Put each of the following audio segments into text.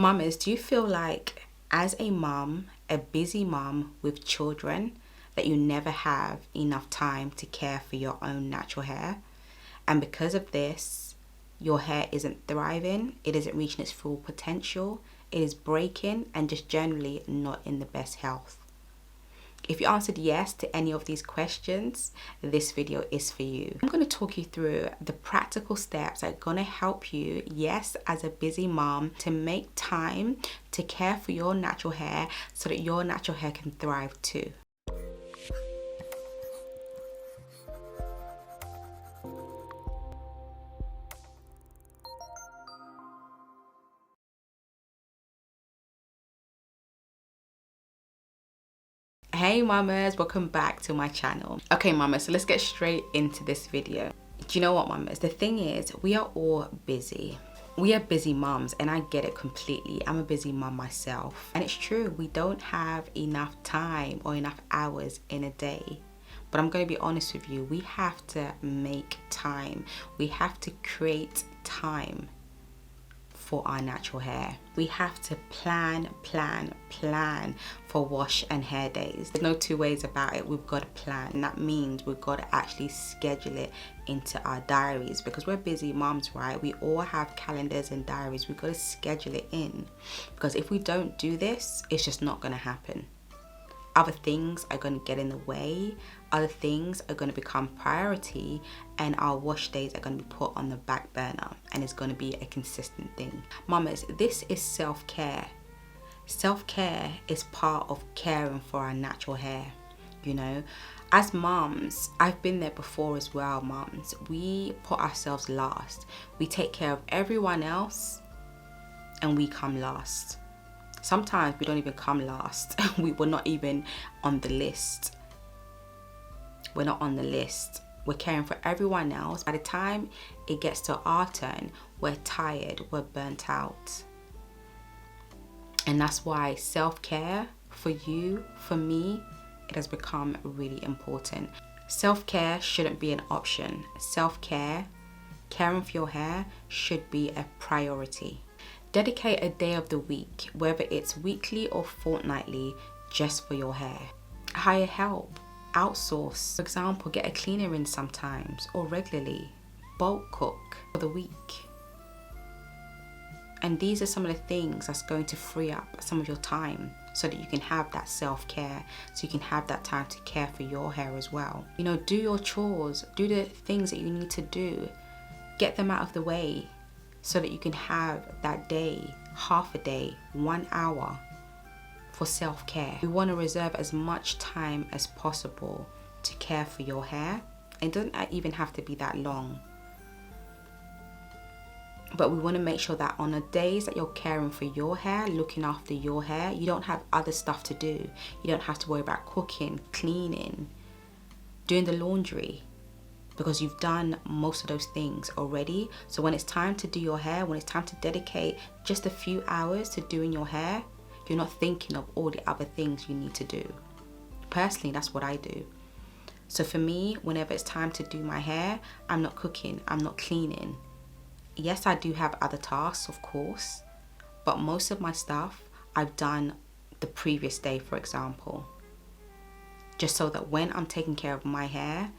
Mamas, do you feel like as a mom, a busy mom with children, that you never have enough time to care for your own natural hair? And because of this, your hair isn't thriving, it isn't reaching its full potential, it is breaking and just generally not in the best health. If you answered yes to any of these questions, this video is for you. I'm going to talk you through the practical steps that are going to help you, yes, as a busy mom, to make time to care for your natural hair so that your natural hair can thrive too. Hey mamas, welcome back to my channel. Okay mamas, so let's get straight into this video. Do you know what mamas, the thing is, we are all busy. We are busy moms and I get it completely. I'm a busy mom myself. And it's true, we don't have enough time or enough hours in a day. But I'm going to be honest with you, we have to make time. We have to create time for our natural hair. We have to plan for wash and hair days. There's no two ways about it. We've got to plan, and that means we've got to actually schedule it into our diaries, because we're busy moms, right? We all have calendars and diaries. We've got to schedule it in, because if we don't do this, it's just not going to happen. Other things are going to get in the way, other things are going to become priority, and our wash days are going to be put on the back burner, and it's going to be a consistent thing. Mamas, this is self-care. Self-care is part of caring for our natural hair. You know, as moms, I've been there before as well, moms. We put ourselves last. We take care of everyone else and we come last. Sometimes we don't even come last. We're not even on the list. We're not on the list. We're caring for everyone else. By the time it gets to our turn, we're tired, we're burnt out. And that's why self-care for you, for me, it has become really important. Self-care shouldn't be an option. Self-care, caring for your hair, should be a priority. Dedicate a day of the week, whether it's weekly or fortnightly, just for your hair. Hire help, outsource. For example, get a cleaner in sometimes or regularly. Bulk cook for the week. And these are some of the things that's going to free up some of your time so that you can have that self-care, so you can have that time to care for your hair as well. You know, do your chores, do the things that you need to do. Get them out of the way, so that you can have that day, half a day, 1 hour for self-care. We want to reserve as much time as possible to care for your hair. It doesn't even have to be that long. But we want to make sure that on the days that you're caring for your hair, looking after your hair, you don't have other stuff to do. You don't have to worry about cooking, cleaning, doing the laundry, because you've done most of those things already. So when it's time to do your hair, when it's time to dedicate just a few hours to doing your hair, you're not thinking of all the other things you need to do. Personally, that's what I do. So for me, whenever it's time to do my hair, I'm not cooking, I'm not cleaning. Yes, I do have other tasks, of course, but most of my stuff I've done the previous day, for example. Just so that when I'm taking care of my hair,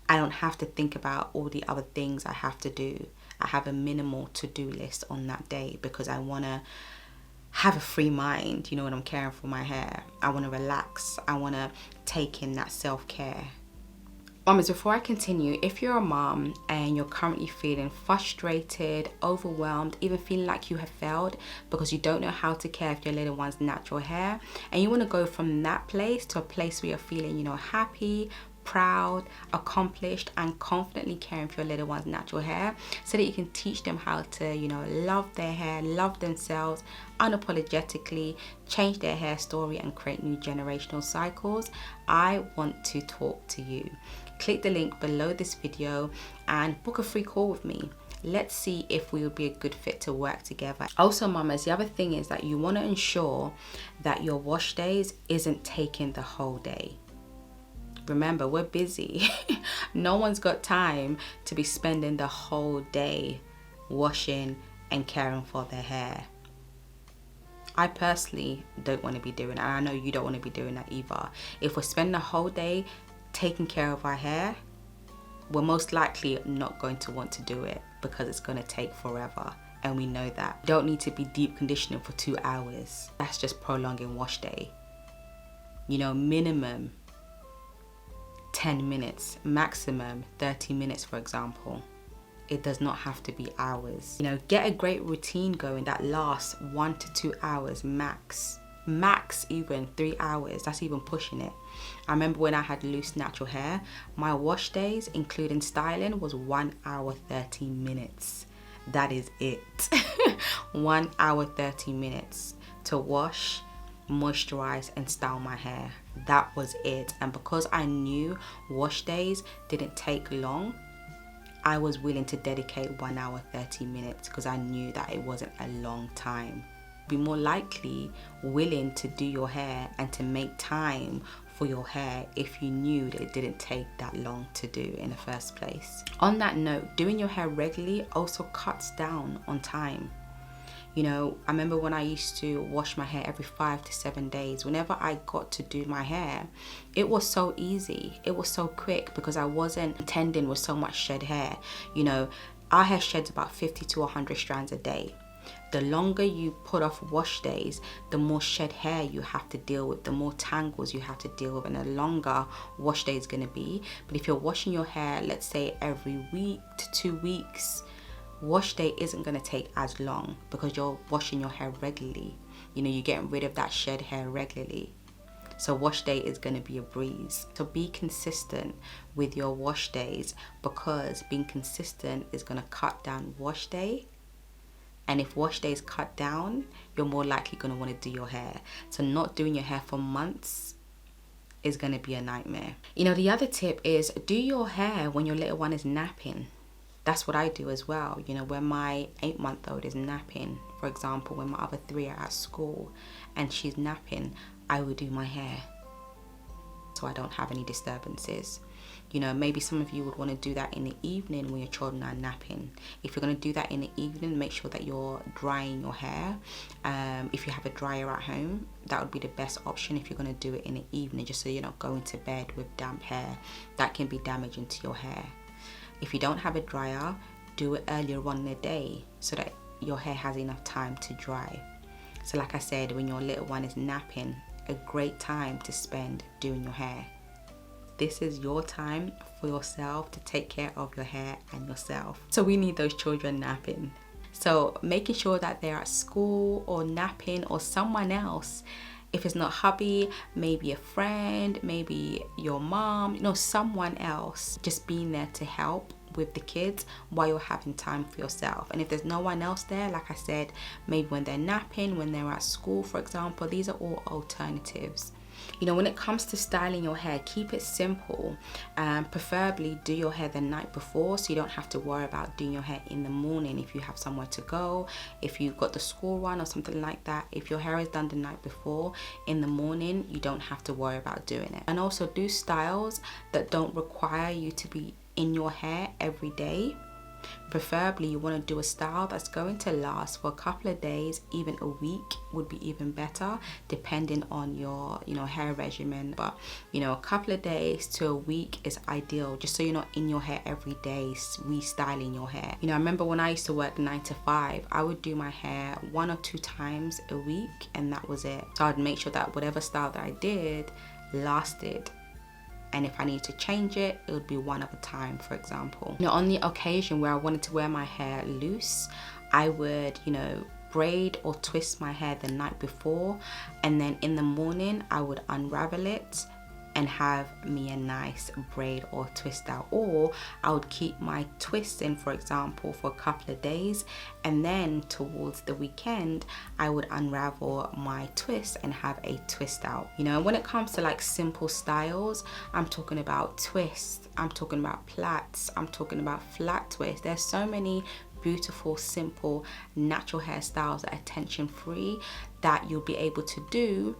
I don't have to think about all the other things I have to do. I have a minimal to-do list on that day because I want to have a free mind, you know, when I'm caring for my hair. I want to relax. I want to take in that self-care. Mamas, before I continue, if you're a mom and you're currently feeling frustrated, overwhelmed, even feeling like you have failed because you don't know how to care for your little one's natural hair, and you want to go from that place to a place where you're feeling, you know, happy, proud, accomplished, and confidently caring for your little one's natural hair, so that you can teach them how to, you know, love their hair, love themselves unapologetically, change their hair story, and create new generational cycles, I want to talk to you. Click the link below this video and book a free call with me. Let's see if we would be a good fit to work together. Also, mamas, the other thing is that you want to ensure that your wash days isn't taking the whole day. Remember, we're busy. No one's got time to be spending the whole day washing and caring for their hair. I personally don't want to be doing that, and I know you don't want to be doing that either. If we're spending a whole day taking care of our hair, we're most likely not going to want to do it because it's going to take forever, and we know that. You don't need to be deep conditioning for 2 hours. That's just prolonging wash day. You know, minimum 10 minutes, maximum 30 minutes, for example. It does not have to be hours. You know, get a great routine going that lasts 1 to 2 hours max. Max even 3 hours, that's even pushing it. I remember when I had loose natural hair, my wash days, including styling, was 1 hour 30 minutes. That is it. 1 hour 30 minutes to wash, moisturize, and style my hair. That was it. And because I knew wash days didn't take long, I was willing to dedicate 1 hour 30 minutes because I knew that it wasn't a long time. Be more likely willing to do your hair and to make time for your hair if you knew that it didn't take that long to do in the first place. On that note, doing your hair regularly also cuts down on time. You know, I remember when I used to wash my hair every 5 to 7 days. Whenever I got to do my hair, it was so easy. It was so quick because I wasn't contending with so much shed hair. You know, our hair sheds about 50 to 100 strands a day. The longer you put off wash days, the more shed hair you have to deal with, the more tangles you have to deal with, and the longer wash day is going to be. But if you're washing your hair, let's say every week to 2 weeks, wash day isn't going to take as long because you're washing your hair regularly. You know, you're getting rid of that shed hair regularly. So wash day is going to be a breeze. So be consistent with your wash days, because being consistent is going to cut down wash day. And if wash days cut down, you're more likely going to want to do your hair. So not doing your hair for months is going to be a nightmare. You know, the other tip is do your hair when your little one is napping. That's what I do as well. You know, when my 8-month-old is napping, for example, when my other 3 are at school and she's napping, I will do my hair so I don't have any disturbances. You know, maybe some of you would want to do that in the evening when your children are napping. If you're going to do that in the evening, make sure that you're drying your hair. If you have a dryer at home, that would be the best option if you're going to do it in the evening, just so you're not going to bed with damp hair. That can be damaging to your hair. If you don't have a dryer, do it earlier on in the day so that your hair has enough time to dry. So like I said, when your little one is napping, a great time to spend doing your hair. This is your time for yourself to take care of your hair and yourself. So we need those children napping. So making sure that they're at school or napping, or someone else. If it's not hubby, maybe a friend, maybe your mom, you know, someone else just being there to help with the kids while you're having time for yourself. And if there's no one else there, like I said, maybe when they're napping, when they're at school, for example, these are all alternatives. You know, when it comes to styling your hair, keep it simple. Preferably do your hair the night before, so you don't have to worry about doing your hair in the morning if you have somewhere to go, if you've got the school run or something like that. If your hair is done the night before, in the morning, you don't have to worry about doing it. And also do styles that don't require you to be in your hair every day. Preferably you want to do a style that's going to last for a couple of days, even a week would be even better, depending on your, you know, hair regimen. But, you know, a couple of days to a week is ideal, just so you're not in your hair every day restyling your hair. You know, I remember when I used to work 9 to 5, I would do my hair 1 or 2 times a week, and that was it. So I'd make sure that whatever style that I did lasted. And if I need to change it, it would be one at a time, for example. You know, on the occasion where I wanted to wear my hair loose, I would, you know, braid or twist my hair the night before, and then in the morning I would unravel it and have me a nice braid or twist out. Or I would keep my twists in, for example, for a couple of days, and then towards the weekend I would unravel my twist and have a twist out. You know, when it comes to like simple styles, I'm talking about twists, I'm talking about plaits, I'm talking about flat twists. There's so many beautiful, simple, natural hairstyles that are tension free that you'll be able to do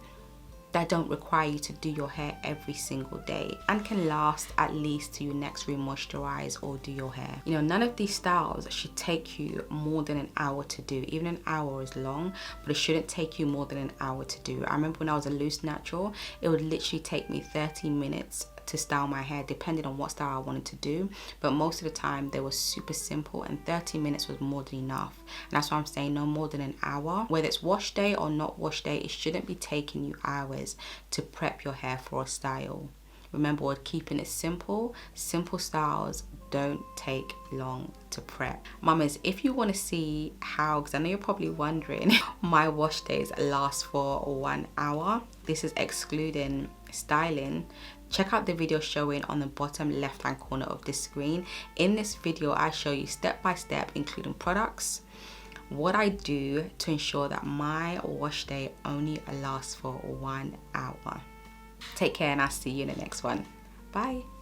that don't require you to do your hair every single day and can last at least till you next re-moisturize or do your hair. You know, none of these styles should take you more than an hour to do. Even an hour is long, but it shouldn't take you more than an hour to do. I remember when I was a loose natural, it would literally take me 30 minutes to style my hair, depending on what style I wanted to do, but most of the time they were super simple, and 30 minutes was more than enough. And that's why I'm saying no more than an hour. Whether it's wash day or not wash day, it shouldn't be taking you hours to prep your hair for a style. Remember, we're keeping it simple. Simple styles don't take long to prep. Mamas, if you want to see how, because I know you're probably wondering, my wash days last for 1 hour. This is excluding styling. Check out the video showing on the bottom left hand corner of the screen. In this video, I show you step by step, including products, what I do to ensure that my wash day only lasts for 1 hour. Take care, and I'll see you in the next one. Bye.